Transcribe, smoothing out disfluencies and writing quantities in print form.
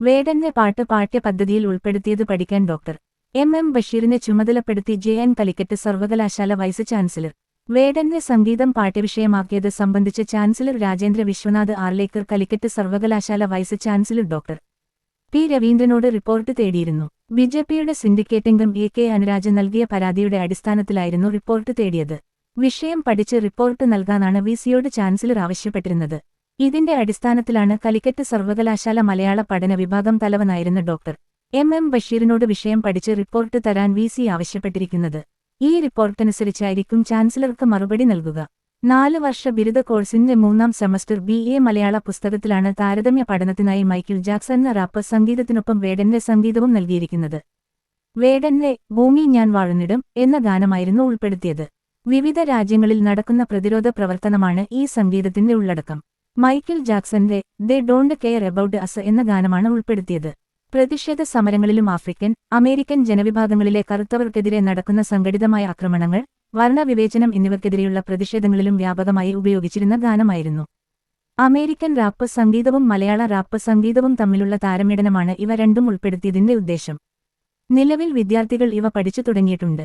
വേടന്റെ പാട്ട് പാഠ്യപദ്ധതിയിൽ ഉൾപ്പെടുത്തിയത് പഠിക്കാൻ ഡോക്ടർ എം ബഷീറിനെ ചുമതലപ്പെടുത്തി JN കലിക്കറ്റ് സർവകലാശാല വൈസ് ചാൻസലർ. വേടന്റെ സംഗീതം പാഠ്യവിഷയമാക്കിയത് സംബന്ധിച്ച് ചാൻസലർ രാജേന്ദ്ര വിശ്വനാഥ് ആർലേക്കർ കലിക്കറ്റ് സർവകലാശാല വൈസ് ചാൻസലർ ഡോക്ടർ പി. രവീന്ദ്രനോട് റിപ്പോർട്ട് തേടിയിരുന്നു. ബിജെപിയുടെ സിൻഡിക്കേറ്റംഗം AK അനുരാജ് നൽകിയ പരാതിയുടെ അടിസ്ഥാനത്തിലായിരുന്നു റിപ്പോർട്ട് തേടിയത്. വിഷയം പഠിച്ച് റിപ്പോർട്ട് നൽകാനാണ് VCയോട് ചാൻസലർ ആവശ്യപ്പെട്ടിരുന്നത്. ഇതിന്റെ അടിസ്ഥാനത്തിലാണ് കലിക്കറ്റ് സർവകലാശാല മലയാള പഠന വിഭാഗം തലവനായിരുന്ന ഡോക്ടർ എം ബഷീറിനോട് വിഷയം പഠിച്ച് റിപ്പോർട്ട് തരാൻ VC ആവശ്യപ്പെട്ടിരിക്കുന്നത്. ഈ റിപ്പോർട്ടനുസരിച്ചായിരിക്കും ചാൻസലർക്ക് മറുപടി നൽകുക. 4 വർഷ ബിരുദ കോഴ്സിന്റെ 3ാം സെമസ്റ്റർ BA മലയാള പുസ്തകത്തിലാണ് താരതമ്യ പഠനത്തിനായി മൈക്കിൾ ജാക്സൺ റാപ്പ് സംഗീതത്തിനൊപ്പം വേടന്റെ സംഗീതവും നൽകിയിരിക്കുന്നത്. വേടന്റെ ഭൂമി ഞാൻ വാഴുന്നിടം എന്ന ഗാനമായിരുന്നു ഉൾപ്പെടുത്തിയത്. വിവിധ രാജ്യങ്ങളിൽ നടക്കുന്ന പ്രതിരോധ പ്രവർത്തനമാണ് ഈ സംഗീതത്തിന്റെ ഉള്ളടക്കം. മൈക്കിൾ ജാക്സന്റെ they don't care about us എന്ന ഗാനമാണ് ഉൾപ്പെടുത്തിയത്. പ്രതിഷേധ സമരങ്ങളിലും ആഫ്രിക്കൻ അമേരിക്കൻ ജനവിഭാഗങ്ങളിലെ കറുത്തവർക്കെതിരെ നടക്കുന്ന സംഘടിതമായ ആക്രമണങ്ങൾ, വർണ്ണവിവേചനം എന്നിവയ്ക്കെതിരെയുള്ള പ്രതിഷേധങ്ങളിലും വ്യാപകമായി ഉപയോഗിച്ചിരുന്ന ഗാനമായിരുന്നു. അമേരിക്കൻ റാപ്പ് സംഗീതവും മലയാള റാപ്പ് സംഗീതവും തമ്മിലുള്ള താരതമ്യമാണ് ഇവ രണ്ടും ഉൾപ്പെടുത്തിയതിന്റെ ഉദ്ദേശം. നിലവിൽ വിദ്യാർത്ഥികൾ ഇവ പഠിച്ചു തുടങ്ങിയിട്ടുണ്ട്.